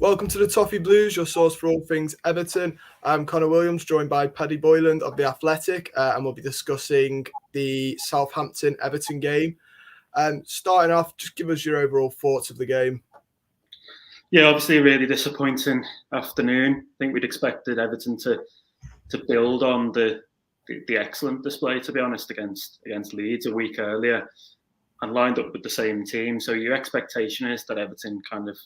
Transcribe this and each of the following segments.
Welcome to the Toffee Blues, your source for all things Everton. I'm Connor Williams, joined by Paddy Boyland of The Athletic, and we'll be discussing the Southampton Everton game. Starting off, just give us your overall thoughts of the game. Yeah, obviously a really disappointing afternoon. I think we'd expected Everton to build on the excellent display, to be honest, against Leeds a week earlier and lined up with the same team. So your expectation is that Everton kind of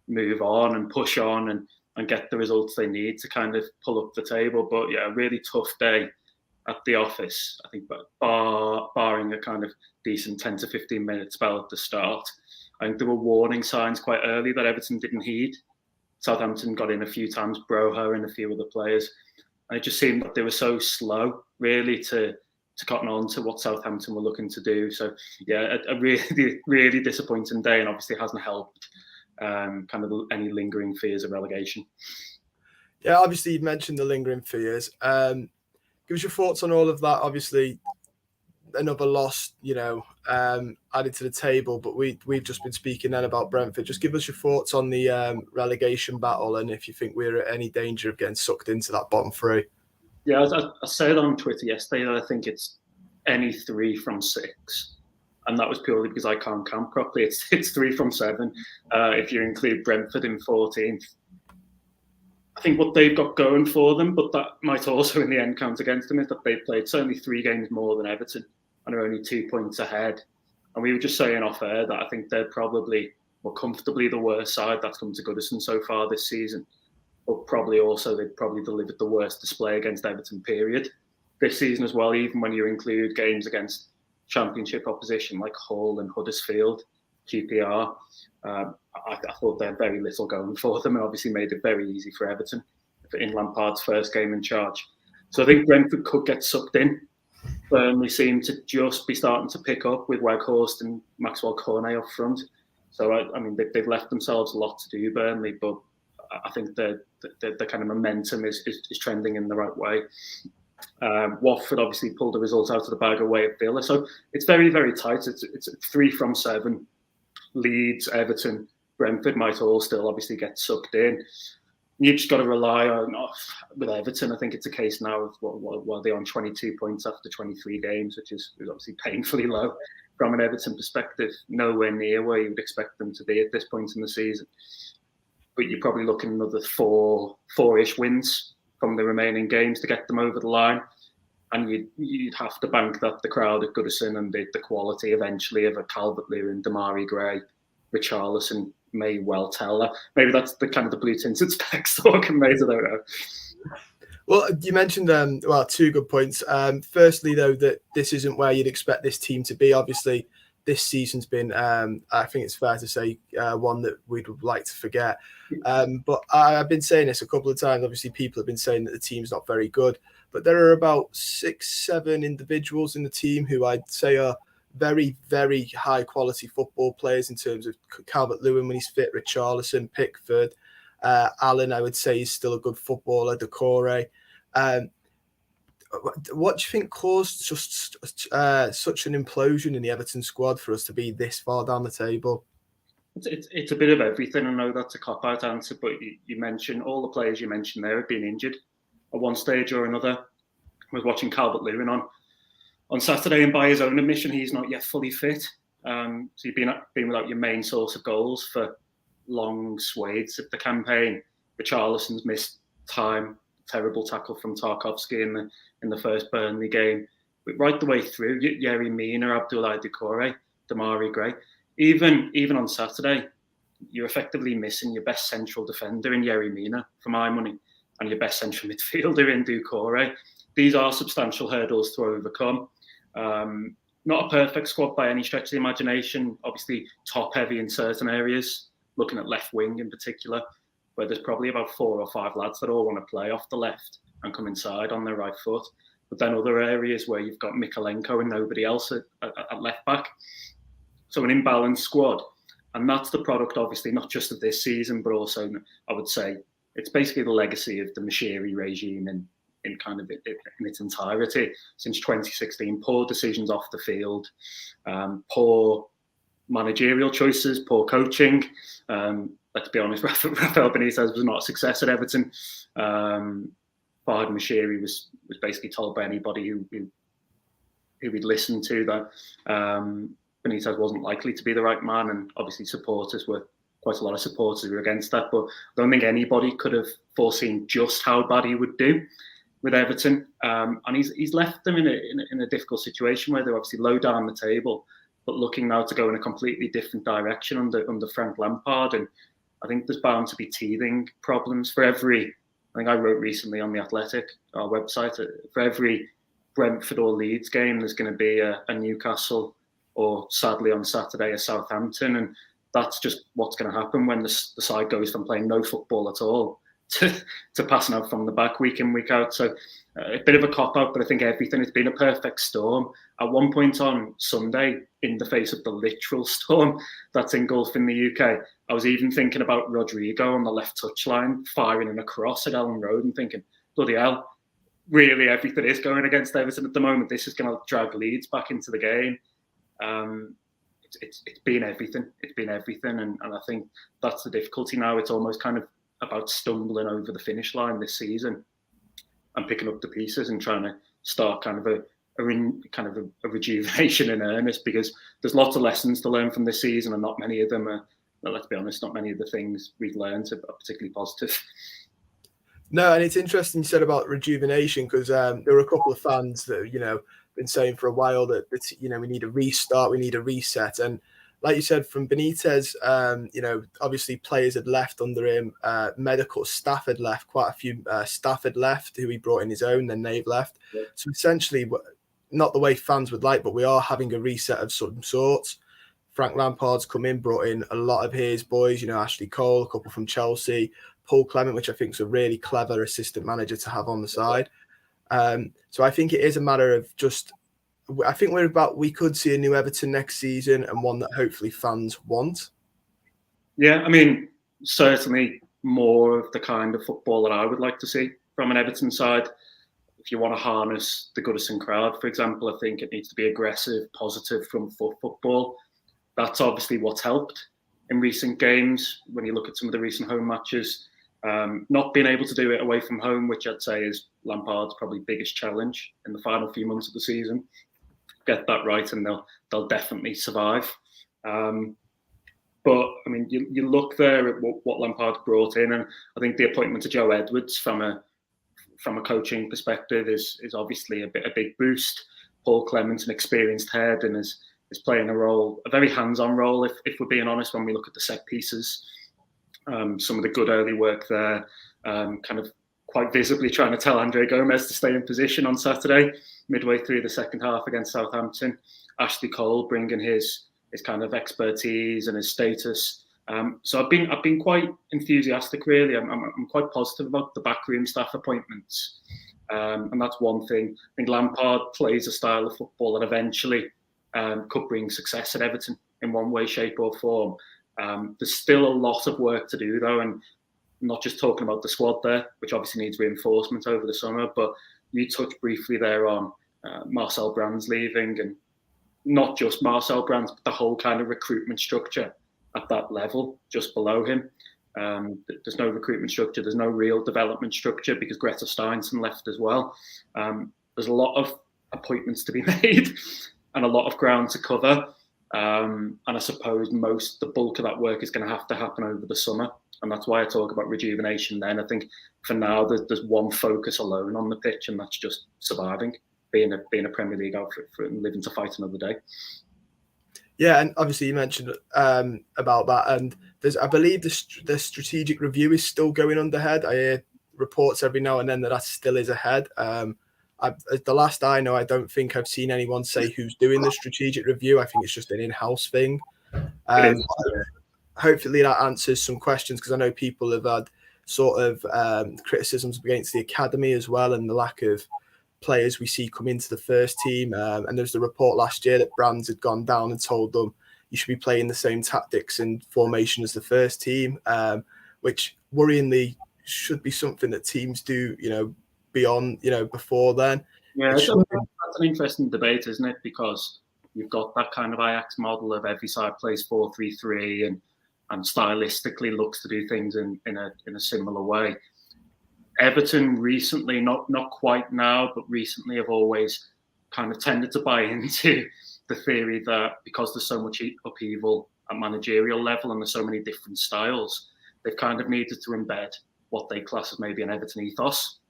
move on and push on and get the results they need to kind of pull up the table. But yeah, a really tough day at the office, I think, barring a kind of decent 10 to 15 minute spell at the start. I think there were warning signs quite early that Everton didn't heed. Southampton got in a few times, Broho and a few other players. And it just seemed that they were so slow, really, to cotton on to what Southampton were looking to do. So, yeah, a really, really disappointing day, and obviously hasn't helped kind of any lingering fears of relegation. Yeah, obviously you've mentioned the lingering fears. Give us your thoughts on all of that. Obviously, another loss, added to the table, but we've just been speaking then about Brentford. Just give us your thoughts on the relegation battle and if you think we're at any danger of getting sucked into that bottom three. Yeah, I said on Twitter yesterday that I think it's any 3 from 6. And that was purely because I can't count properly. It's 3 from 7 if you include Brentford in 14th. I think what they've got going for them, but that might also in the end count against them, is that they've played certainly 3 games more than Everton and are only 2 points ahead. And we were just saying off air that I think they're probably more comfortably the worst side that's come to Goodison so far this season. But probably also they've probably delivered the worst display against Everton, period, this season as well, even when you include games against Championship opposition like Hull and Huddersfield, QPR. I thought they had very little going for them and obviously made it very easy for Everton in Lampard's first game in charge. So I think Brentford could get sucked in. Burnley seem to just be starting to pick up with Weghorst and Maxwell Cornet up front. So, I mean, they've left themselves a lot to do, Burnley, but I think the kind of momentum is trending in the right way. Watford obviously pulled the results out of the bag away at Villa. So it's very, very tight. It's 3 from 7. Leeds, Everton, Brentford might all still obviously get sucked in. You've just got to rely on, with Everton, I think it's a case now of while they're on 22 points after 23 games, which is obviously painfully low from an Everton perspective, nowhere near where you would expect them to be at this point in the season. But you're probably looking at another four-ish wins from the remaining games to get them over the line. And you'd have to bank that the crowd at Goodison and the quality eventually of a Calvert-Lewin, Damari Gray, Richarlison may well tell her. Maybe that's the kind of the blue tinted specs talking, mate. I don't know. Well, you mentioned 2 good points. Firstly, though, that this isn't where you'd expect this team to be. Obviously, this season's been, I think it's fair to say, one that we'd like to forget. But I've been saying this a couple of times. Obviously, people have been saying that the team's not very good. But there are about 6-7 individuals in the team who I'd say are very, very high quality football players in terms of Calvert-Lewin when he's fit, Richarlison, Pickford, Allen, I would say, is still a good footballer, Decore. What do you think caused just such an implosion in the Everton squad for us to be this far down the table? It's a bit of everything. I know that's a cop-out answer, but you mentioned all the players you mentioned there have been injured at one stage or another. I was watching Calvert-Lewin on Saturday, and by his own admission, he's not yet fully fit. So you've been without your main source of goals for long swathes of the campaign. Richarlison's missed time, terrible tackle from Tarkowski in the first Burnley game. But right the way through, Yerry Mina, Abdoulaye Doucouré, Damari Gray. Even on Saturday, you're effectively missing your best central defender in Yerry Mina, for my money, and your best central midfielder in Doucouré. These are substantial hurdles to overcome. Not a perfect squad by any stretch of the imagination. Obviously, top-heavy in certain areas, looking at left wing in particular, where there's probably about 4 or 5 lads that all want to play off the left and come inside on their right foot. But then other areas where you've got Mikalenko and nobody else at left back. So an imbalanced squad. And that's the product, obviously, not just of this season, but also, I would say, it's basically the legacy of the Mashiri regime in its entirety since 2016. Poor decisions off the field, poor managerial choices, poor coaching, let's be honest, Rafael Benitez was not a success at Everton. Farhad Moshiri was basically told by anybody who we'd listened to that Benitez wasn't likely to be the right man, and obviously quite a lot of supporters were against that. But I don't think anybody could have foreseen just how bad he would do with Everton, and he's left them in a difficult situation where they're obviously low down the table, but looking now to go in a completely different direction under Frank Lampard. And I think there's bound to be teething problems for every. I think I wrote recently on the Athletic, our website, for every Brentford or Leeds game, there's going to be a Newcastle, or sadly on Saturday a Southampton, and that's just what's going to happen when the side goes from playing no football at all to passing out from the back week in, week out. So a bit of a cop-out, but I think everything has been a perfect storm. At one point on Sunday, in the face of the literal storm that's engulfing the UK, I was even thinking about Rodrigo on the left touchline firing in a cross at Ellen Road and thinking, bloody hell, really everything is going against Everton at the moment. This is going to drag Leeds back into the game. It's been everything. It's been everything, and I think that's the difficulty now. It's almost kind of about stumbling over the finish line this season and picking up the pieces and trying to start kind of a rejuvenation in earnest, because there's lots of lessons to learn from this season, and not many of them are. Well, let's be honest, not many of the things we've learned are particularly positive. No, and it's interesting you said about rejuvenation, because there were a couple of fans that been saying for a while that we need a restart, we need a reset, and like you said, from Benitez, obviously players had left under him, medical staff had left, quite a few staff had left who he brought in his own, then they've left. Yeah. So essentially, not the way fans would like, but we are having a reset of some sorts. Frank Lampard's come in, brought in a lot of his boys, Ashley Cole, a couple from Chelsea, Paul Clement, which I think is a really clever assistant manager to have on the side. So I think it is a matter of I think we could see a new Everton next season, and one that hopefully fans want. Yeah, I mean, certainly more of the kind of football that I would like to see from an Everton side. If you want to harness the Goodison crowd, for example, I think it needs to be aggressive, positive front foot football. That's obviously what's helped in recent games. When you look at some of the recent home matches, not being able to do it away from home, which I'd say is Lampard's probably biggest challenge in the final few months of the season. Get that right, and they'll definitely survive. But I mean, you look there at what Lampard brought in, and I think the appointment of Joe Edwards from a coaching perspective is obviously a big boost. Paul Clement's an experienced head and is playing a very hands-on role. If we're being honest, when we look at the set pieces, some of the good early work there, kind of quite visibly trying to tell Andre Gomez to stay in position on Saturday, midway through the second half against Southampton. Ashley Cole bringing his kind of expertise and his status. So I've been quite enthusiastic, really. I'm quite positive about the backroom staff appointments, and that's one thing. I think Lampard plays a style of football that eventually could bring success at Everton in one way, shape, or form. There's still a lot of work to do, though, and I'm not just talking about the squad there, which obviously needs reinforcement over the summer, but you touched briefly there on Marcel Brand's leaving, and not just Marcel Brand, but the whole kind of recruitment structure at that level just below him. There's no recruitment structure. There's no real development structure because Greta Steinson left as well. There's a lot of appointments to be made and a lot of ground to cover. And I suppose the bulk of that work is going to have to happen over the summer. And that's why I talk about rejuvenation then. I think for now, there's one focus alone on the pitch, and that's just surviving, being a Premier League outfit and living to fight another day. Yeah, and obviously you mentioned about that, and I believe the strategic review is still going underhead. I hear reports every now and then that still is ahead. The last I know, I don't think I've seen anyone say who's doing the strategic review. I think it's just an in-house thing. Hopefully that answers some questions, because I know people have had sort of criticisms against the academy as well, and the lack of players we see come into the first team. And there's the report last year that Brands had gone down and told them you should be playing the same tactics and formation as the first team, which worryingly should be something that teams do, beyond, before then. Yeah, that's an interesting debate, isn't it? Because you've got that kind of Ajax model of every side plays 4-3-3, and and stylistically looks to do things in a similar way. Everton recently, not quite now, but recently have always kind of tended to buy into the theory that because there's so much upheaval at managerial level and there's so many different styles, they've kind of needed to embed what they class as maybe an Everton ethos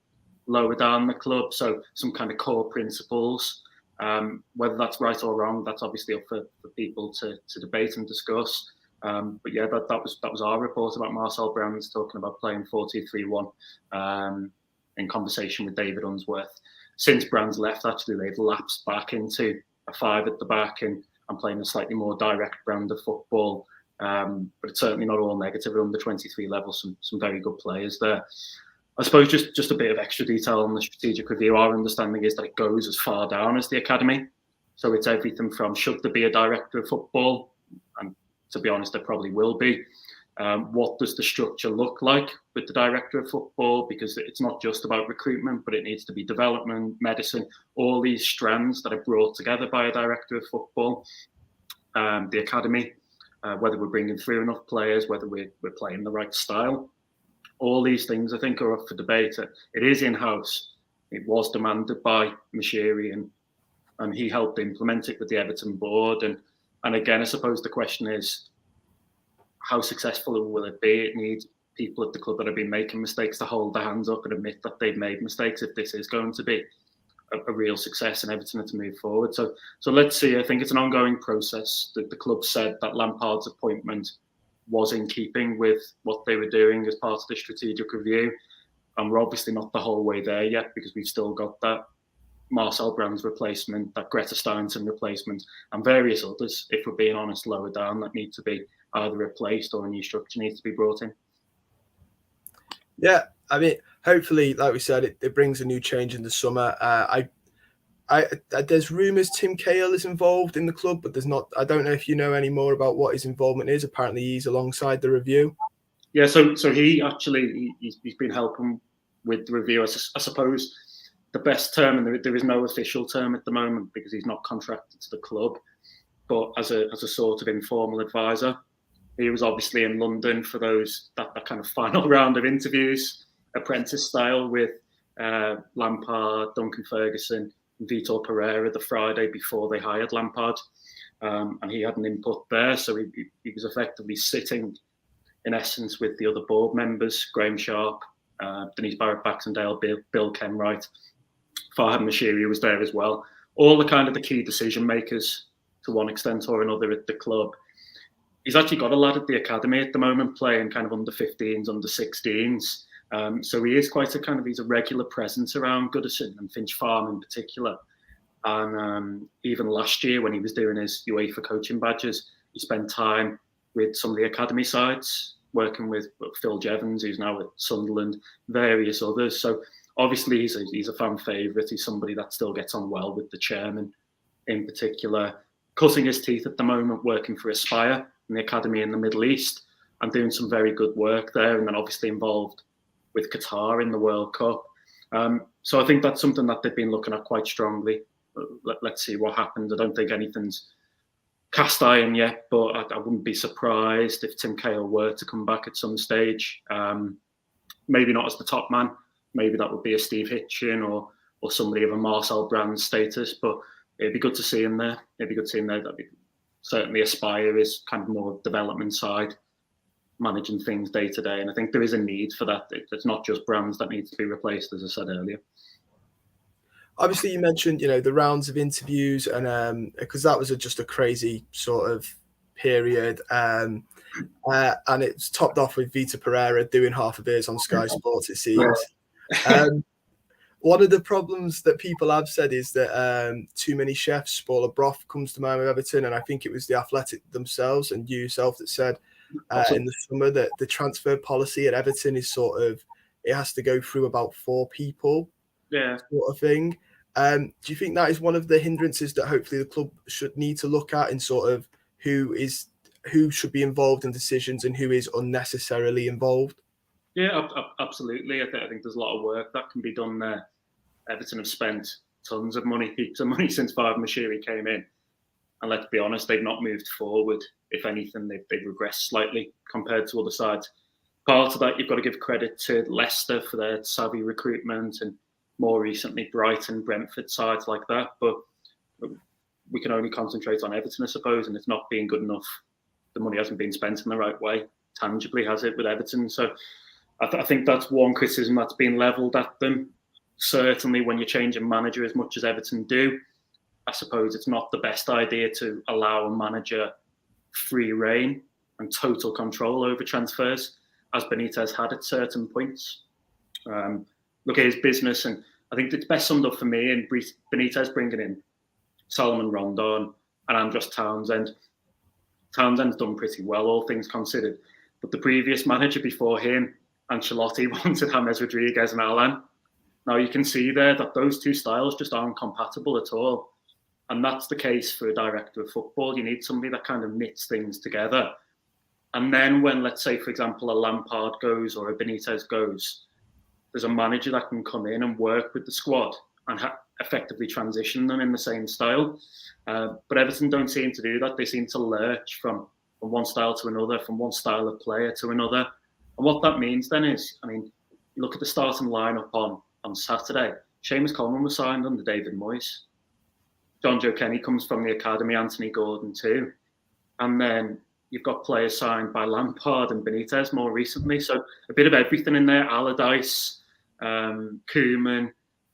lower down the club. So some kind of core principles. Whether that's right or wrong, that's obviously up for people to debate and discuss. But yeah, that was our report about Marcel Brands talking about playing 4-2-3-1 in conversation with David Unsworth. Since Brands left, actually, they've lapsed back into a 5 at the back and playing a slightly more direct brand of football. But it's certainly not all negative at under 23 level. Some very good players there. I suppose just a bit of extra detail on the strategic review. Our understanding is that it goes as far down as the academy. So it's everything from should there be a director of football? And to be honest, there probably will be. What does the structure look like with the director of football? Because it's not just about recruitment, but it needs to be development, medicine, all these strands that are brought together by a director of football. The academy, whether we're bringing through enough players, whether we're playing the right style. All these things, I think, are up for debate. It is in-house. It was demanded by Moshiri, and he helped implement it with the Everton board. And again, I suppose the question is, how successful will it be? It needs people at the club that have been making mistakes to hold their hands up and admit that they've made mistakes if this is going to be a real success and Everton to move forward. So let's see. I think it's an ongoing process. The club said that Lampard's appointment was in keeping with what they were doing as part of the strategic review. And we're obviously not the whole way there yet because we've still got that Marcel Brands replacement, that Greta Steinson replacement, and various others, if we're being honest, lower down that need to be either replaced or a new structure needs to be brought in. Yeah, I mean, hopefully, like we said, it brings a new change in the summer. There's rumours Tim Cahill is involved in the club, but there's not. I don't know if you know any more about what his involvement is. Apparently, he's alongside the review. Yeah, so he actually he's been helping with the review. I suppose the best term, and there is no official term at the moment because he's not contracted to the club, but as a sort of informal advisor. He was obviously in London for that kind of final round of interviews, apprentice style, with Lampard, Duncan Ferguson, and Vitor Pereira the Friday before they hired Lampard. And he had an input there. So he was effectively sitting, in essence, with the other board members, Graham Sharp, Denise Barrett-Baxendale, Bill Kenwright. Farhad Moshiri was there as well. All the kind of the key decision makers to one extent or another at the club. He's actually got a lad at the academy at the moment playing kind of under 15s, under 16s. So he is he's a regular presence around Goodison and Finch Farm in particular. And even last year when he was doing his UEFA coaching badges, he spent time with some of the academy sides, working with Phil Jevons, who's now at Sunderland, various others. So obviously he's a fan favourite. He's somebody that still gets on well with the chairman in particular, cutting his teeth at the moment, working for Aspire in the academy in the Middle East and doing some very good work there, and then obviously involved with Qatar in the World Cup. So I think that's something that they've been looking at quite strongly. Let's see what happens. I don't think anything's cast iron yet, but I wouldn't be surprised if Tim Cahill were to come back at some stage. Maybe not as the top man. Maybe that would be a Steve Hitchin or somebody of a Marcel Brands status, but it'd be good to see him there. That'd be certainly Aspire is kind of more development side, managing things day to day. And I think there is a need for that. It's not just Brands that needs to be replaced, as I said earlier. Obviously, you mentioned, the rounds of interviews and because that was just a crazy sort of period. And it's topped off with Vitor Pereira doing half of his on Sky Sports, it seems. One of the problems that people have said is that too many chefs spoil a broth comes to mind with Everton. And I think it was the Athletic themselves and you yourself that said in the summer that the transfer policy at Everton is it has to go through about 4 people, sort of thing. Do you think that is one of the hindrances that hopefully the club should need to look at in sort of who should be involved in decisions and who is unnecessarily involved? Yeah, absolutely. I think there's a lot of work that can be done there. Everton have spent tons of money, heaps of money since Farhad Moshiri came in. And let's be honest, they've not moved forward. If anything, they've regressed slightly compared to other sides. Part of that, you've got to give credit to Leicester for their savvy recruitment, and more recently Brighton, Brentford, sides like that. But we can only concentrate on Everton, I suppose, and it's not being good enough. The money hasn't been spent in the right way, tangibly, has it, with Everton? So I think that's one criticism that's been levelled at them. Certainly when you change a manager as much as Everton do, I suppose it's not the best idea to allow a manager free reign and total control over transfers, as Benitez had at certain points. Look at his business, and I think it's best summed up for me in Benitez bringing in Salomon Rondon and Andros Townsend. Townsend's done pretty well, all things considered. But the previous manager before him, Ancelotti, wanted James Rodriguez and Alan. Now you can see there that those two styles just aren't compatible at all. And that's the case for a director of football. You need somebody that kind of knits things together. And then when, let's say, for example, a Lampard goes or a Benitez goes, there's a manager that can come in and work with the squad and effectively transition them in the same style. But Everton don't seem to do that. They seem to lurch from one style to another, from one style of player to another. And what that means then is, I mean, look at the starting lineup on Saturday. Seamus Coleman was signed under David Moyes. John Joe Kenny comes from the academy, Anthony Gordon too. And then you've got players signed by Lampard and Benitez more recently. So a bit of everything in there, Allardyce, Koeman,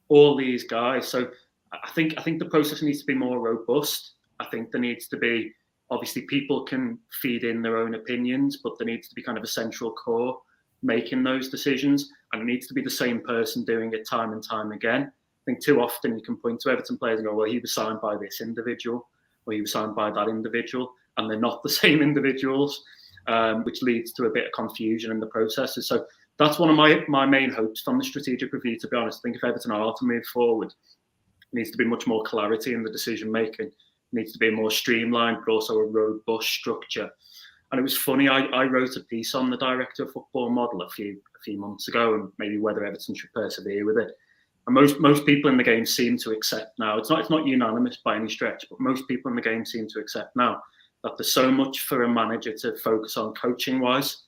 all these guys. So I think the process needs to be more robust. I think there needs to be, obviously people can feed in their own opinions, but there needs to be kind of a central core making those decisions. And it needs to be the same person doing it time and time again. I think too often you can point to Everton players and go, well, he was signed by this individual, or he was signed by that individual, and they're not the same individuals, which leads to a bit of confusion in the processes. So that's one of my main hopes from the strategic review, to be honest. I think if Everton are to move forward, there needs to be much more clarity in the decision making. It needs to be more streamlined, but also a robust structure. And it was funny, I wrote a piece on the director of football model a few months ago, and maybe whether Everton should persevere with it. And most people in the game seem to accept now, it's not unanimous by any stretch, but most people in the game seem to accept now that there's so much for a manager to focus on coaching-wise,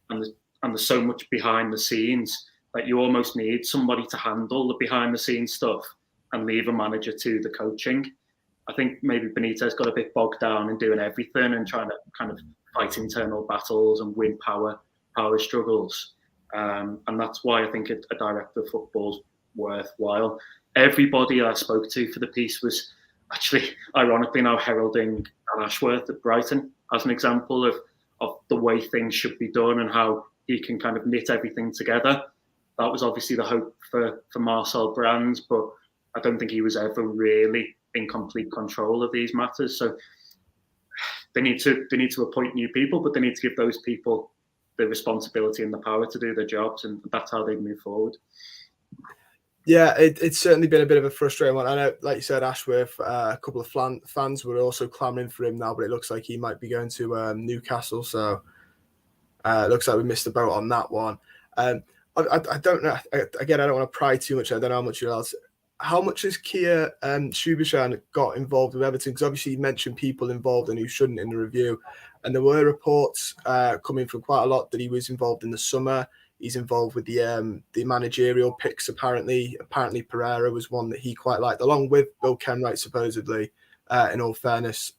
and there's so much behind the scenes that you almost need somebody to handle the behind-the-scenes stuff and leave a manager to the coaching. I think maybe Benitez got a bit bogged down in doing everything and trying to kind of fight internal battles and win power struggles. And that's why I think a director of football's worthwhile. Everybody I spoke to for the piece was actually, ironically now, heralding Dan Ashworth at Brighton as an example of the way things should be done and how he can kind of knit everything together. That was obviously the hope for Marcel Brands, but I don't think he was ever really in complete control of these matters. So they need to appoint new people, but they need to give those people the responsibility and the power to do their jobs, and that's how they move forward. Yeah, it's certainly been a bit of a frustrating one. I know, like you said, Ashworth, a couple of fans were also clamouring for him now, but it looks like he might be going to Newcastle. So it looks like we missed the boat on that one. I don't know. Again, I don't want to pry too much. I don't know how much you're else. How much has Kia Joorabchian got involved with Everton? Because obviously you mentioned people involved and who shouldn't in the review. And there were reports coming from quite a lot that he was involved in the summer. He's involved with the managerial picks, apparently. Apparently Pereira was one that he quite liked, along with Bill Kenwright, supposedly, in all fairness.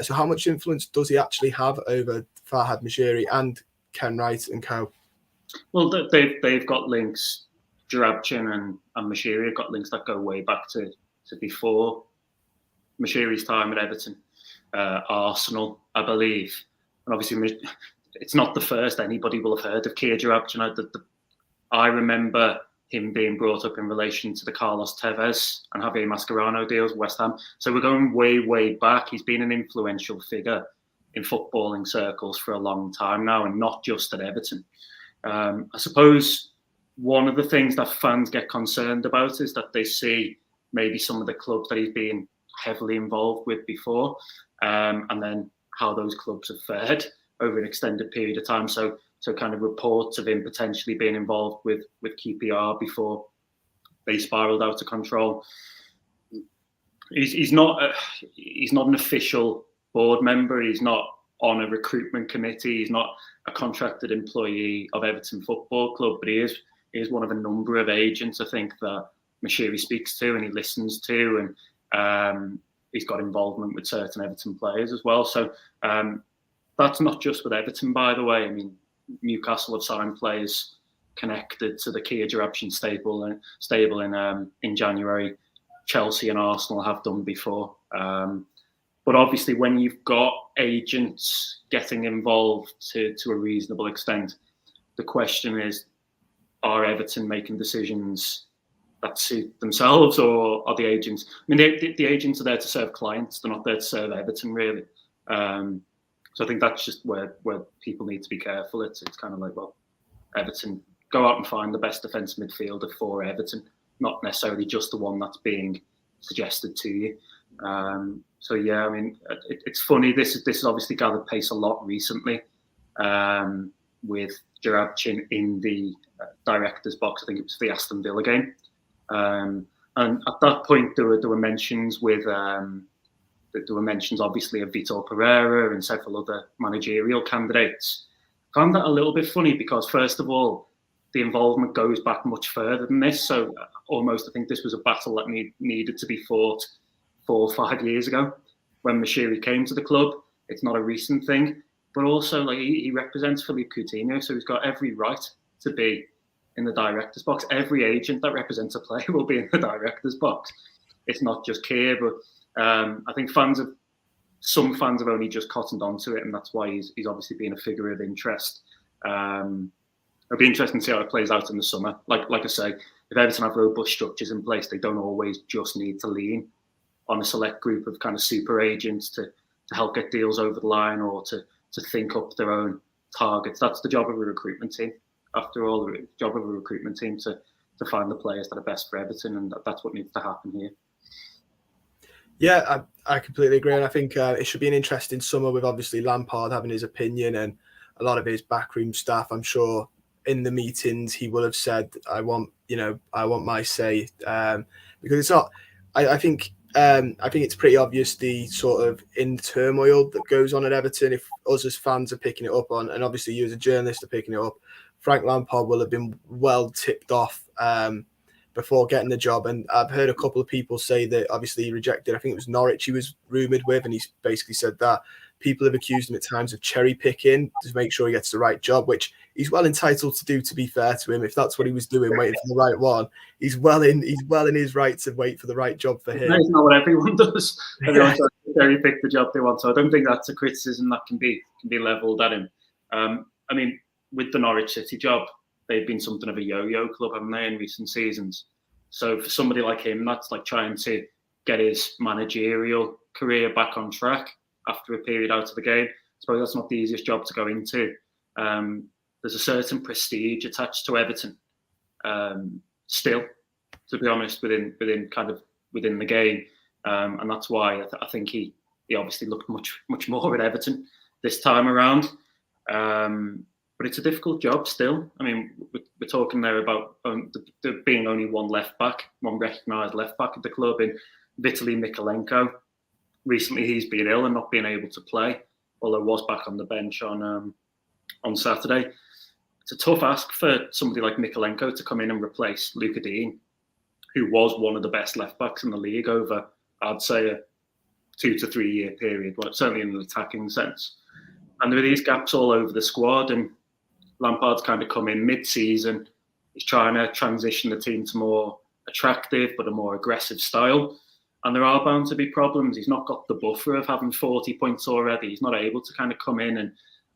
So how much influence does he actually have over Farhad Moshiri and Kenwright and co? Well, they've got links. Joorabchian and Moshiri have got links that go way back to before Moshiri's time at Everton, Arsenal, I believe. And obviously, it's not the first anybody will have heard of Kia Joorabchian. I remember him being brought up in relation to the Carlos Tevez and Javier Mascherano deals with West Ham. So we're going way, way back. He's been an influential figure in footballing circles for a long time now, and not just at Everton. I suppose one of the things that fans get concerned about is that they see maybe some of the clubs that he's been heavily involved with before, and then how those clubs have fared over an extended period of time. So kind of reports of him potentially being involved with QPR before they spiraled out of control. he's not an official board member. He's not on a recruitment committee. He's not a contracted employee of Everton Football Club, but he is one of a number of agents, I think, that Moshiri speaks to and he listens to, and he's got involvement with certain Everton players as well. So that's not just with Everton, by the way. I mean, Newcastle have signed players connected to the Joorabchian stable in January. Chelsea and Arsenal have done before. But obviously, when you've got agents getting involved to a reasonable extent, the question is, are Everton making decisions that suit themselves, or are the agents? I mean, the agents are there to serve clients. They're not there to serve Everton, really. So I think that's just where people need to be careful. It's kind of like, well, Everton, go out and find the best defensive midfielder for Everton, not necessarily just the one that's being suggested to you. So yeah, I mean, it's funny. This has obviously gathered pace a lot recently, with Joorabchian in the director's box. I think it was the Aston Villa game, and at that point there were mentions obviously of Vitor Pereira and several other managerial candidates. I found that a little bit funny because, first of all, the involvement goes back much further than this. So almost, I think this was a battle that needed to be fought 4 or 5 years ago when Moshiri came to the club. It's not a recent thing, but also like he represents Philippe Coutinho, so he's got every right to be in the director's box. Every agent that represents a player will be in the director's box. It's not just Keir, but I think some fans have only just cottoned onto it, and that's why he's obviously been a figure of interest. It'll be interesting to see how it plays out in the summer. Like I say, if Everton have robust structures in place, they don't always just need to lean on a select group of kind of super agents to help get deals over the line or to think up their own targets. That's the job of a recruitment team. After all, the job of a recruitment team to find the players that are best for Everton, and that's what needs to happen here. Yeah, I completely agree. And I think it should be an interesting summer with obviously Lampard having his opinion and a lot of his backroom staff. I'm sure in the meetings he will have said, I want my say, because it's not, I think it's pretty obvious the sort of in turmoil that goes on at Everton. If us as fans are picking it up on, and obviously you as a journalist are picking it up, Frank Lampard will have been well tipped off before getting the job. And I've heard a couple of people say that obviously he rejected, I think it was Norwich he was rumoured with, and he's basically said that people have accused him at times of cherry picking to make sure he gets the right job, which he's well entitled to do, to be fair to him. If that's what he was doing, waiting for the right one, he's well in his right to wait for the right job for him. That's not what everyone does. Everyone tries to cherry pick the job they want. So I don't think that's a criticism that can be levelled at him. I mean, with the Norwich City job, they've been something of a yo-yo club, haven't they, in recent seasons? So for somebody like him, that's like trying to get his managerial career back on track after a period out of the game. I suppose that's not the easiest job to go into. There's a certain prestige attached to Everton, still, to be honest, within the game, and that's why I think he obviously looked much more at Everton this time around. But it's a difficult job still. I mean, we're talking there about there being only one recognised left back at the club in Vitaly Mykolenko. Recently, he's been ill and not being able to play, although was back on the bench on Saturday. It's a tough ask for somebody like Mykolenko to come in and replace Luca Dean, who was one of the best left backs in the league over, I'd say, a 2 to 3 year period, well, certainly in an attacking sense. And there are these gaps all over the squad, and Lampard's kind of come in mid-season. He's trying to transition the team to more attractive but a more aggressive style. And there are bound to be problems. He's not got the buffer of having 40 points already. He's not able to kind of come in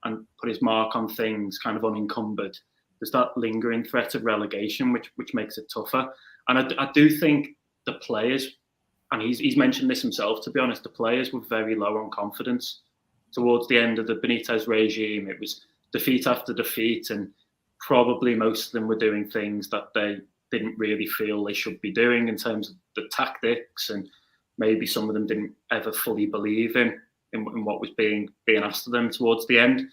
and put his mark on things kind of unencumbered. There's that lingering threat of relegation, which makes it tougher. And I do think the players, and he's mentioned this himself, to be honest, the players were very low on confidence. Towards the end of the Benitez regime, it was defeat after defeat, and probably most of them were doing things that they didn't really feel they should be doing in terms of the tactics, and maybe some of them didn't ever fully believe in what was being asked of them towards the end.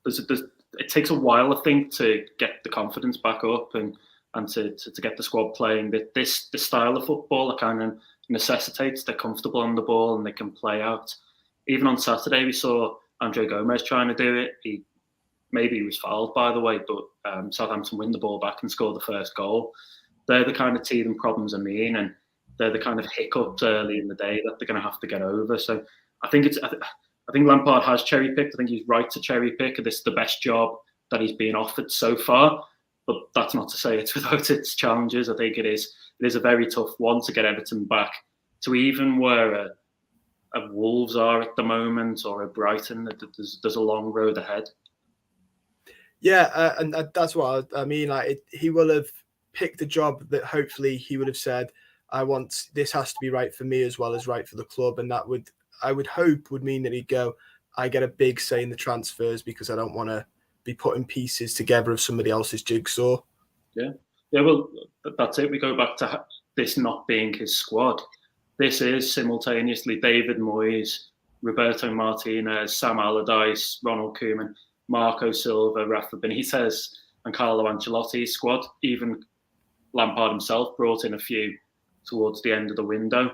It takes a while, I think, to get the confidence back up, and and to get the squad playing. This style of football that kind of necessitates they're comfortable on the ball and they can play out. Even on Saturday, we saw Andre Gomez trying to do it. Maybe he was fouled, by the way, but Southampton win the ball back and score the first goal. They're the kind of teething problems I mean, and they're the kind of hiccups early in the day that they're going to have to get over. So I think Lampard has cherry picked. I think he's right to cherry pick. This is the best job that he's been offered so far. But that's not to say it's without its challenges. I think it is a very tough one to get Everton back to even where a Wolves are at the moment, or a Brighton. There's a long road ahead. Yeah, and that's what I mean. Like he will have picked a job that hopefully he would have said, this has to be right for me as well as right for the club, and that I would hope would mean that he'd go, I get a big say in the transfers because I don't want to be putting pieces together of somebody else's jigsaw. Yeah. Well, that's it. We go back to this not being his squad. This is simultaneously David Moyes, Roberto Martinez, Sam Allardyce, Ronald Koeman, Marco Silva, Rafa Benitez, and Carlo Ancelotti's squad. Even Lampard himself brought in a few towards the end of the window.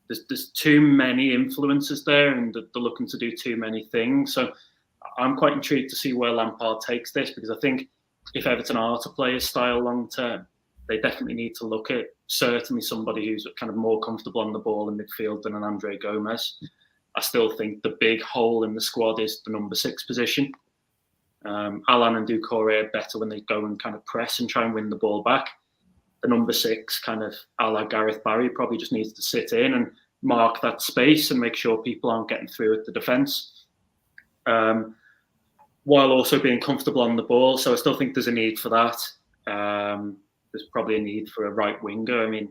There's too many influences there, and they're looking to do too many things. So I'm quite intrigued to see where Lampard takes this, because I think if Everton are to play his style long term, they definitely need to look at certainly somebody who's kind of more comfortable on the ball in midfield than an Andre Gomez. I still think the big hole in the squad is the number 6 position. Alan and Doucouré are better when they go and kind of press and try and win the ball back. The number 6, kind of a la Gareth Barry, probably just needs to sit in and mark that space and make sure people aren't getting through at the defence, while also being comfortable on the ball. So I still think there's a need for that. There's probably a need for a right winger. I mean,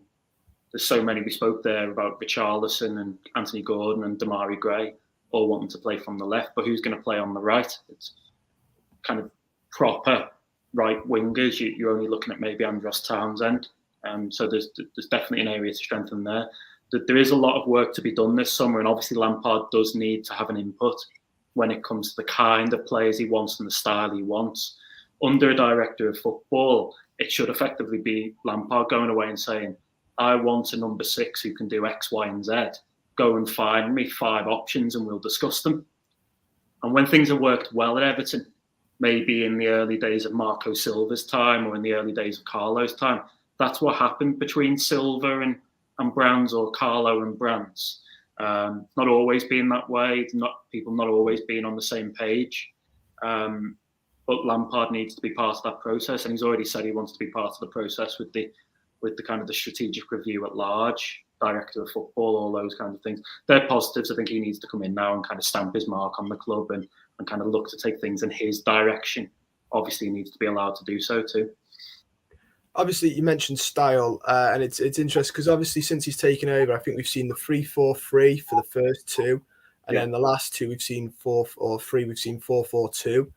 there's so many. We spoke there about Richarlison and Anthony Gordon and Damari Gray all wanting to play from the left, but who's going to play on the right? It's kind of proper right wingers. You're only looking at maybe Andros Townsend. So there's definitely an area to strengthen there. There is a lot of work to be done this summer, and obviously Lampard does need to have an input when it comes to the kind of players he wants and the style he wants. Under a director of football, it should effectively be Lampard going away and saying, I want a number 6 who can do X, Y, and Z. Go and find me 5 options and we'll discuss them. And when things have worked well at Everton, maybe in the early days of Marco Silva's time or in the early days of Carlo's time, that's what happened between Silva and Brands, or Carlo and Brands. Not always been that way, people not always being on the same page. But Lampard needs to be part of that process, and he's already said he wants to be part of the process with the kind of the strategic review at large, director of football, all those kind of things. They're positives. I think he needs to come in now and kind of stamp his mark on the club and kind of look to take things in his direction. Obviously, he needs to be allowed to do so too. Obviously, you mentioned style, and it's interesting because obviously since he's taken over, I think we've seen the 3-4-3 for the first 2, and then the last 2 we've seen 4-3. We've seen 4-4-2.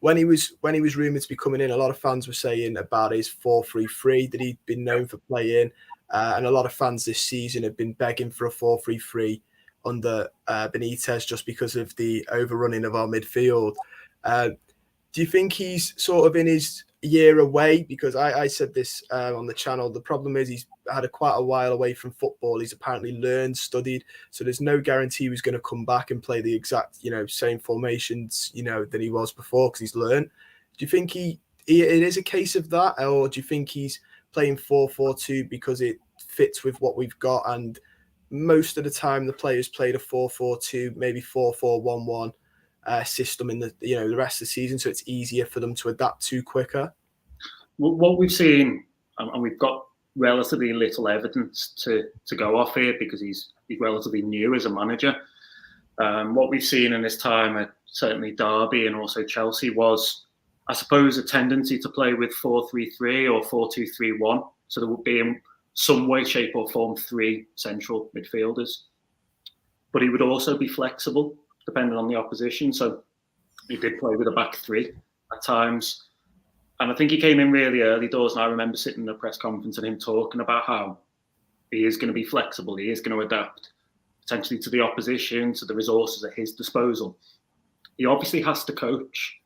When he was rumoured to be coming in, a lot of fans were saying about his 4-3-3 that he'd been known for playing, and a lot of fans this season have been begging for a 4-3-3 under Benitez just because of the overrunning of our midfield. Do you think he's sort of in his year away? Because I said this on the channel. The problem is he's had quite a while away from football. He's apparently learned, studied, so there's no guarantee he's going to come back and play the exact same formations than he was before because he's learned. Do you think it is a case of that, or do you think he's playing 4-4-2 because it fits with what we've got, and most of the time the players played a 4-4-2, maybe 4-4-1-1 system in the rest of the season, so it's easier for them to adapt to quicker? What we've seen, and we've got relatively little evidence to go off here because he's relatively new as a manager. What we've seen in his time at certainly Derby and also Chelsea was, I suppose, a tendency to play with 4-3-3 or 4-2-3-1. So there would be in some way, shape or form 3 central midfielders. But he would also be flexible depending on the opposition. So he did play with a back 3 at times. And I think he came in really early doors, and I remember sitting in a press conference and him talking about how he is going to be flexible, he is going to adapt potentially to the opposition, to the resources at his disposal. He obviously has to coach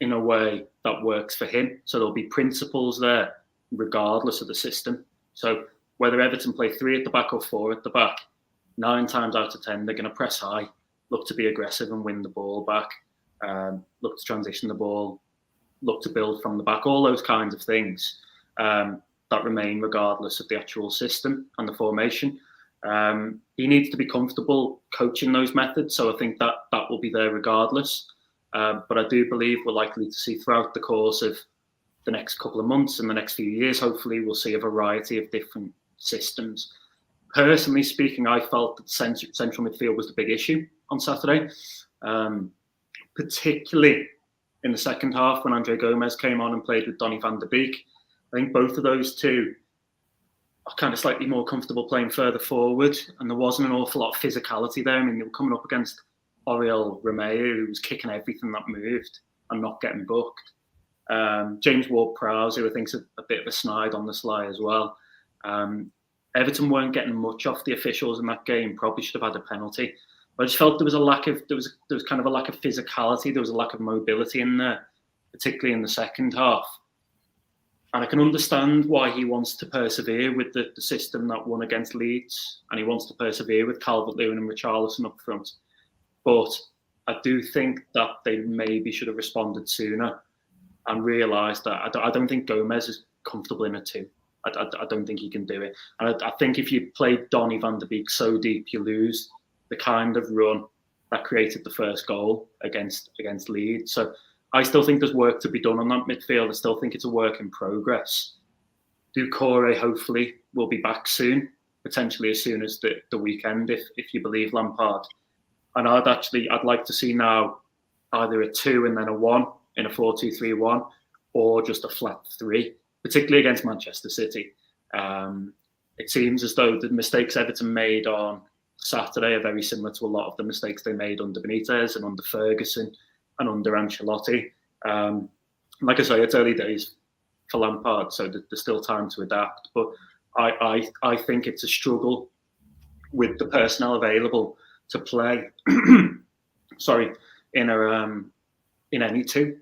in a way that works for him. So there'll be principles there regardless of the system. So whether Everton play 3 at the back or 4 at the back, 9 times out of 10 they're going to press high, look to be aggressive and win the ball back, look to transition the ball, look to build from the back, all those kinds of things that remain regardless of the actual system and the formation. He needs to be comfortable coaching those methods, so I think that will be there regardless. But I do believe we're likely to see throughout the course of the next couple of months and the next few years, hopefully we'll see a variety of different systems. Personally speaking, I felt that central midfield was the big issue on Saturday, particularly in the second half when Andre Gomez came on and played with Donny van der Beek. I think both of those two are kind of slightly more comfortable playing further forward, and there wasn't an awful lot of physicality there. I mean, they were coming up against Oriol Romeu, who was kicking everything that moved and not getting booked. James Ward-Prowse, who I think's a bit of a snide on the sly as well. Everton weren't getting much off the officials in that game. Probably should have had a penalty. But I just felt there was kind of a lack of physicality. There was a lack of mobility in there, particularly in the second half. And I can understand why he wants to persevere with the system that won against Leeds, and he wants to persevere with Calvert-Lewin and Richarlison up front. But I do think that they maybe should have responded sooner and realised that I don't think Gomez is comfortable in a 2. I don't think he can do it. And I think if you play Donny van der Beek so deep, you lose the kind of run that created the first goal against Leeds. So I still think there's work to be done on that midfield. I still think it's a work in progress. Doucouré hopefully will be back soon, potentially as soon as the weekend, if you believe Lampard. And I'd like to see now either a 2 and then a 1 in a 4-2-3-1, or just a flat 3, particularly against Manchester City. It seems as though the mistakes Everton made on Saturday are very similar to a lot of the mistakes they made under Benitez and under Ferguson and under Ancelotti. Like I say, it's early days for Lampard, so there's still time to adapt. But I think it's a struggle with the personnel available to play. In any 2.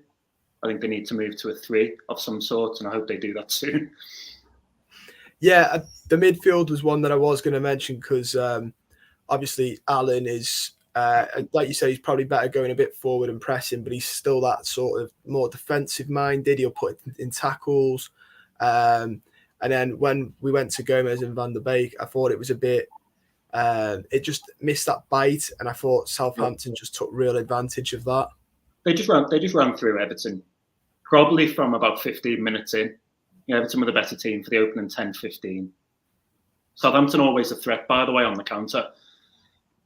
I think they need to move to a 3 of some sort, and I hope they do that soon. Yeah, the midfield was one that I was going to mention because obviously Allen is, like you say, he's probably better going a bit forward and pressing, but he's still that sort of more defensive minded. He'll put in tackles. And then when we went to Gomez and Van der Beek, I thought it was a bit, it just missed that bite, and I thought Southampton just took real advantage of that. They just ran through Everton, probably from about 15 minutes in. Everton were the better team for the opening 10-15. Southampton always a threat, by the way, on the counter.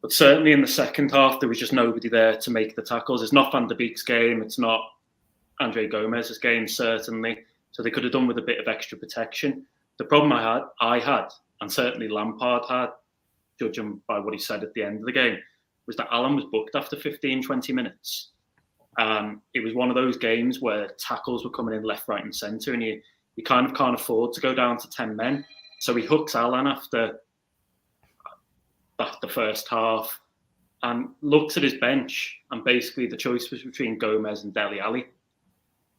But certainly in the second half, there was just nobody there to make the tackles. It's not Van der Beek's game. It's not Andre Gomez's game, certainly. So they could have done with a bit of extra protection. The problem I had, and certainly Lampard had, judging by what he said at the end of the game, was that Allen was booked after 15, 20 minutes. It was one of those games where tackles were coming in left, right and centre, and you kind of can't afford to go down to 10 men. So he hooks Allen after the first half and looks at his bench, and basically the choice was between Gomez and Dele Alli,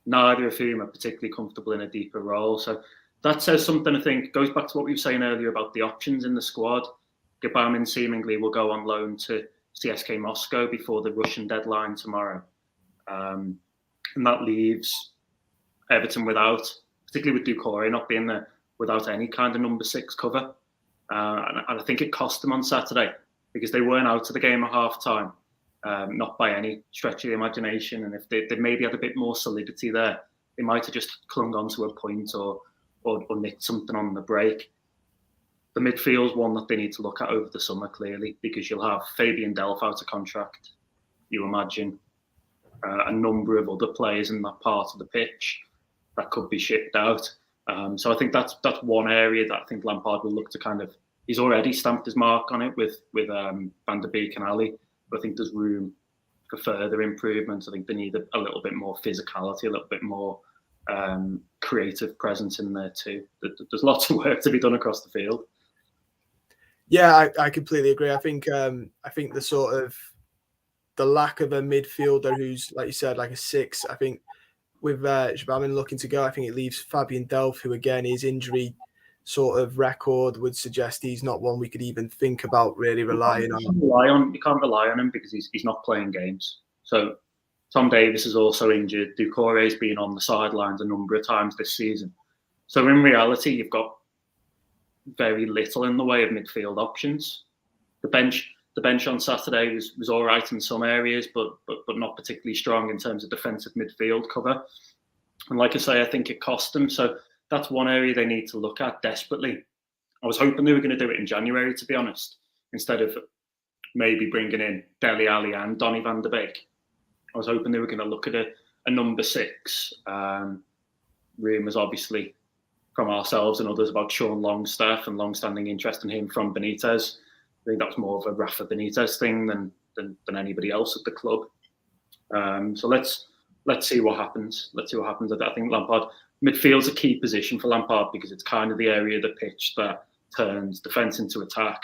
neither of whom are particularly comfortable in a deeper role. So that says something, I think, goes back to what we were saying earlier about the options in the squad. Gbamin seemingly will go on loan to CSK Moscow before the Russian deadline tomorrow. And that leaves Everton without, particularly with Doucouré not being there, without any kind of number 6 cover. And I think it cost them on Saturday because they weren't out of the game at half time, not by any stretch of the imagination. And if they maybe had a bit more solidity there, they might have just clung on to a point or nicked something on the break. The midfield's one that they need to look at over the summer, clearly, because you'll have Fabian Delph out of contract, you imagine, a number of other players in that part of the pitch that could be shipped out. So I think that's one area that I think Lampard will look to kind of, he's already stamped his mark on it with Van der Beek and Ali, but I think there's room for further improvement. I think they need a little bit more physicality, a little bit more creative presence in there too. There's lots of work to be done across the field. Yeah, I completely agree. I think the sort of the lack of a midfielder who's, like you said, like a 6, I think with Joorabchian looking to go, I think it leaves Fabian Delph, who again his injury sort of record would suggest he's not one we could even think about really relying on. You can't rely on him because he's not playing games. So Tom Davies is also injured. Doucouré's been on the sidelines a number of times this season. So in reality, you've got very little in the way of midfield options. The bench on Saturday was all right in some areas, but not particularly strong in terms of defensive midfield cover. And like I say, I think it cost them. So that's one area they need to look at desperately. I was hoping they were going to do it in January, to be honest, instead of maybe bringing in Dele Alli and Donny van der Beek. I was hoping they were going to look at a number 6. Rumours, obviously, from ourselves and others about Sean Longstaff and long-standing interest in him from Benitez. I think that's more of a Rafa Benitez thing than anybody else at the club. So let's see what happens. Let's see what happens. I think Lampard midfield's a key position for Lampard because it's kind of the area of the pitch that turns defence into attack,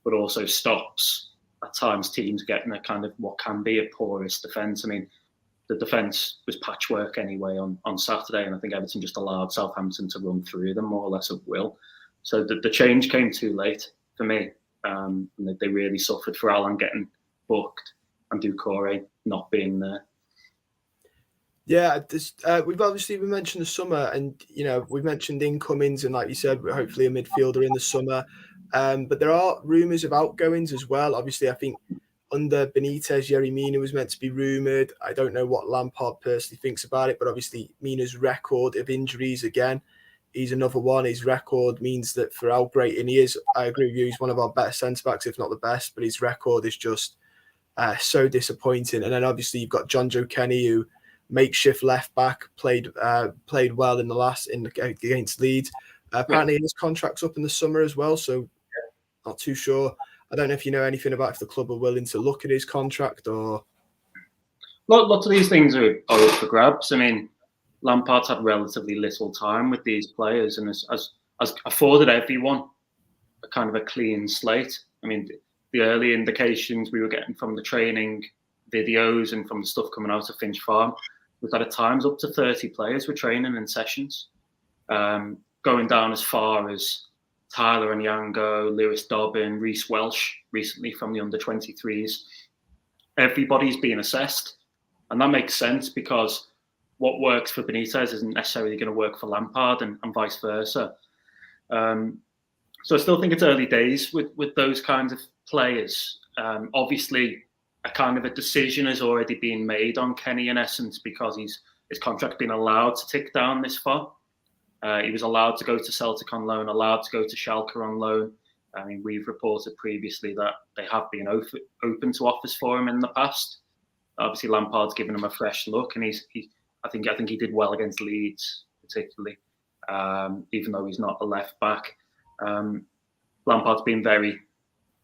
but also stops at times teams getting a kind of what can be a porous defence. I mean, the defence was patchwork anyway on Saturday, and I think Everton just allowed Southampton to run through them more or less at will. So the change came too late for me. And they really suffered for Alan getting booked and Doucouré not being there. Yeah, we've obviously mentioned the summer, and we've mentioned incomings, and like you said, hopefully a midfielder in the summer. But there are rumours of outgoings as well. Obviously, I think under Benitez, Yerry Mina was meant to be rumoured. I don't know what Lampard personally thinks about it, but obviously Mina's record of injuries again. He's another one. His record means that for how great he is, I agree with you, he's one of our better centre-backs, if not the best, but his record is just so disappointing. And then obviously you've got John Joe Kenny, who makeshift left-back, played well in the last against Leeds. Apparently his contract's up in the summer as well, so not too sure. I don't know if you know anything about if the club are willing to look at his contract or... Lots of these things are up for grabs. I mean, Lampard's had relatively little time with these players and has afforded everyone a kind of a clean slate. I mean, the early indications we were getting from the training videos and from the stuff coming out of Finch Farm was that at times up to 30 players were training in sessions, going down as far as Tyler Anyango, Lewis Dobbin, Reece Welsh recently from the under-23s. Everybody's being assessed, and that makes sense because what works for Benitez isn't necessarily going to work for Lampard and vice versa. So I still think it's early days with those kinds of players. Obviously, a kind of a decision has already been made on Kenny in essence because his contract's been allowed to tick down this far. He was allowed to go to Celtic on loan, allowed to go to Schalke on loan. I mean, we've reported previously that they have been open to offers for him in the past. Obviously, Lampard's given him a fresh look, and I think he did well against Leeds, particularly, even though he's not a left back. Lampard's been very.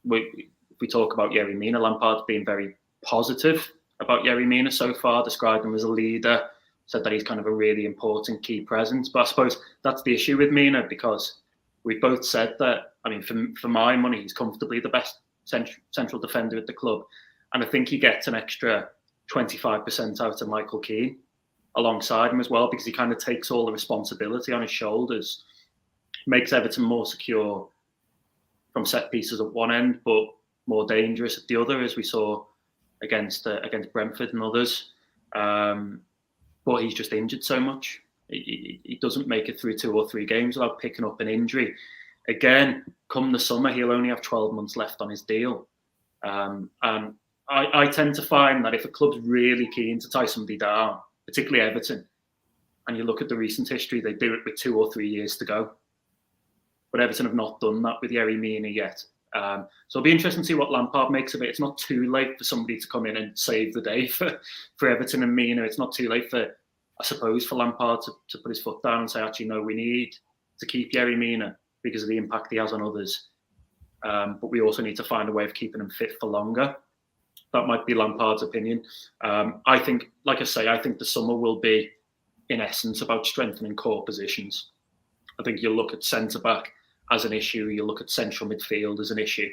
If we talk about Yerry Mina, Lampard's been very positive about Yerry Mina so far, described him as a leader, said that he's kind of a really important key presence. But I suppose that's the issue with Mina because we've both said that, I mean, for my money, he's comfortably the best central defender at the club. And I think he gets an extra 25% out of Michael Keane alongside him as well because he kind of takes all the responsibility on his shoulders, makes Everton more secure from set pieces at one end, but more dangerous at the other, as we saw against Brentford and others. But he's just injured so much. He doesn't make it through 2 or 3 games without picking up an injury. Again, come the summer, he'll only have 12 months left on his deal. And I tend to find that if a club's really keen to tie somebody down, particularly Everton, and you look at the recent history, they do it with 2 or 3 years to go. But Everton have not done that with Yerry Mina yet. So it'll be interesting to see what Lampard makes of it. It's not too late for somebody to come in and save the day for Everton and Mina. It's not too late for, I suppose, for Lampard to put his foot down and say, actually, no, we need to keep Yerry Mina because of the impact he has on others. But we also need to find a way of keeping him fit for longer. That might be Lampard's opinion. I think, like I say, I think the summer will be, in essence, about strengthening core positions. I think you'll look at centre-back as an issue, you'll look at central midfield as an issue,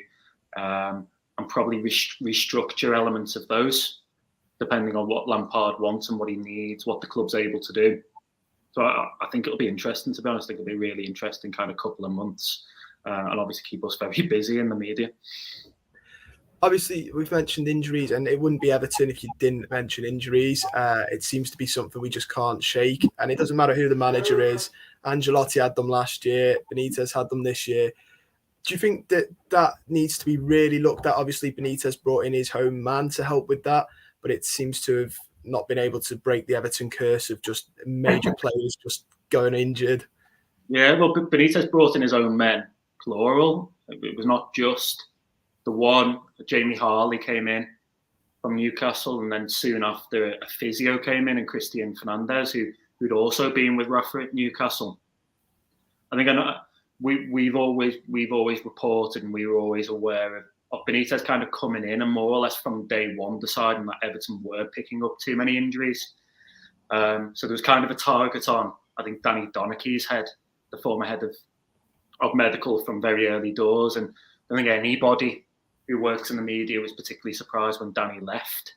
and probably restructure elements of those. depending on what Lampard wants and what he needs, what the club's able to do. So I think it'll be interesting, to be honest. I think it'll be a really interesting kind of couple of months, and obviously keep us very busy in the media. Obviously, we've mentioned injuries, and it wouldn't be Everton if you didn't mention injuries. It seems to be something we just can't shake, and it doesn't matter who the manager is. Ancelotti had them last year. Benitez had them this year. Do you think that needs to be really looked at? Obviously, Benitez brought in his home man to help with that, but it seems to have not been able to break the Everton curse of just major players just going injured. Yeah, well, Benitez brought in his own men, plural. It was not just the one. Jamie Harley came in from Newcastle, and then soon after a physio came in, and Christian Fernandez, who'd also been with Rafa at Newcastle. I think we've always reported, and we were always aware of Benitez kind of coming in and more or less from day one deciding that Everton were picking up too many injuries. So there was kind of a target on, I think, Danny Donachie's head, the former head of medical from very early doors. And I think anybody who works in the media was particularly surprised when Danny left.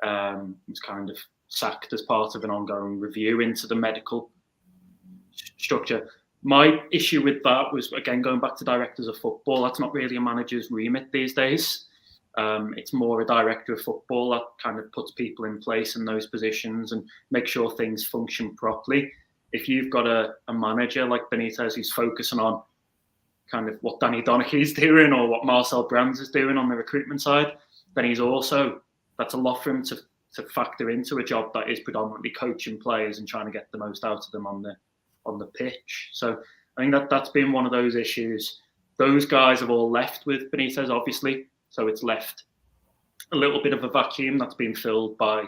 He was kind of sacked as part of an ongoing review into the medical structure. My issue with that was, again, going back to directors of football, that's not really a manager's remit these days. It's more a director of football that kind of puts people in place in those positions and makes sure things function properly. If you've got a manager like Benitez who's focusing on kind of what Danny Donachie's doing or what Marcel Brands is doing on the recruitment side, then that's a lot for him to factor into a job that is predominantly coaching players and trying to get the most out of them on the pitch. So I think that's been one of those issues. Those guys have all left with Benitez, obviously. So it's left a little bit of a vacuum that's been filled by,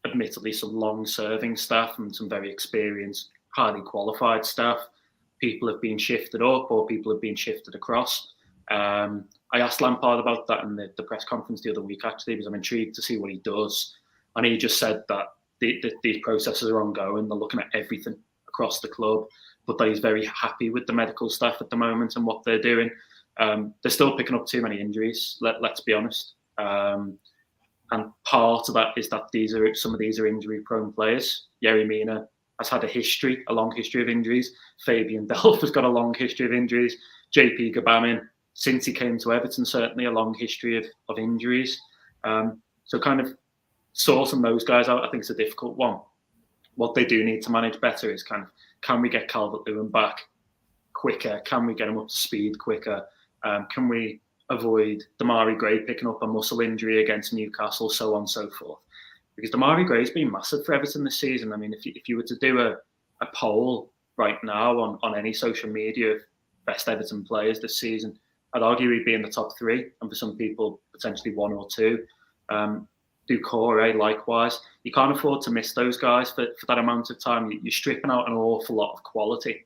admittedly, some long-serving staff and some very experienced, highly qualified staff. People have been shifted up or people have been shifted across. I asked Lampard about that in the press conference the other week, actually, because I'm intrigued to see what he does. And he just said that these processes are ongoing. They're looking at everything across the club, but that he's very happy with the medical staff at the moment and what they're doing. They're still picking up too many injuries, let's be honest. And part of that is that some of these are injury-prone players. Yerry Mina has had a long history of injuries. Fabian Delph has got a long history of injuries. JP Gabamin, since he came to Everton, certainly a long history of injuries. So kind of sorting those guys out, I think, is a difficult one. What they do need to manage better is kind of, can we get Calvert-Lewin back quicker? Can we get him up to speed quicker? Can we avoid Damari Gray picking up a muscle injury against Newcastle, so on and so forth? Because Damari Gray's been massive for Everton this season. I mean, if you were to do a poll right now on any social media of best Everton players this season, I'd argue he'd be in the top 3, and for some people, potentially 1 or 2. Doucouré, likewise. You can't afford to miss those guys for that amount of time. You're stripping out an awful lot of quality.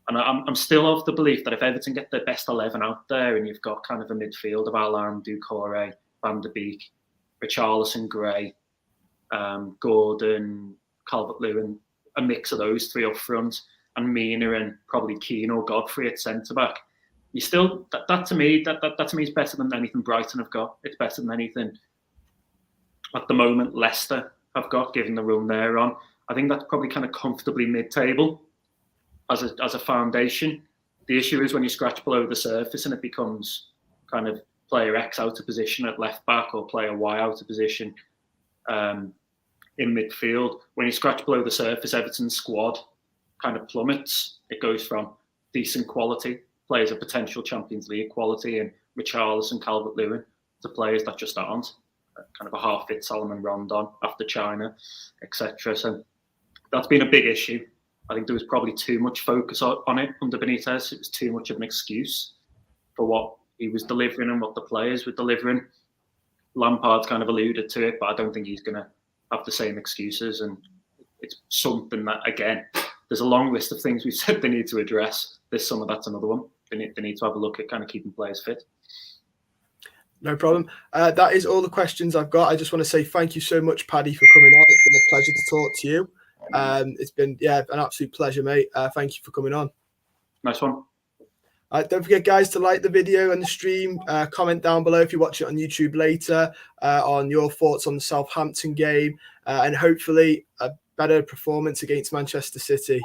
And I'm still of the belief that if Everton get their best 11 out there and you've got kind of a midfield of Allan, Doucouré, Van der Beek, Richarlison, Gray, Gordon, Calvert-Lewin, a mix of those 3 up front, and Mina and probably Keane or Godfrey at centre-back, you still, that to me is better than anything Brighton have got. It's better than anything at the moment Leicester have got, given the run they're on. I think that's probably kind of comfortably mid-table as a foundation. The issue is when you scratch below the surface and it becomes kind of player X out of position at left back or player Y out of position in midfield. When you scratch below the surface, Everton's squad kind of plummets. It goes from decent quality, players of potential Champions League quality, and Richarlison, Calvert-Lewin, to players that just aren't. Kind of a half-fit Salomon Rondon after China, etc. So that's been a big issue. I think there was probably too much focus on it under Benitez. It was too much of an excuse for what he was delivering and what the players were delivering. Lampard's kind of alluded to it, but I don't think he's going to have the same excuses. And it's something that, again, there's a long list of things we've said they need to address this summer. That's another one. They need to have a look at kind of keeping players fit. No problem. That is all the questions I've got. I just want to say thank you so much, Paddy, for coming on. It's been a pleasure to talk to you. It's been an absolute pleasure, mate. Thank you for coming on. Nice one. Don't forget, guys, to like the video and the stream. Comment down below if you watch it on YouTube later on your thoughts on the Southampton game, and hopefully a better performance against Manchester City.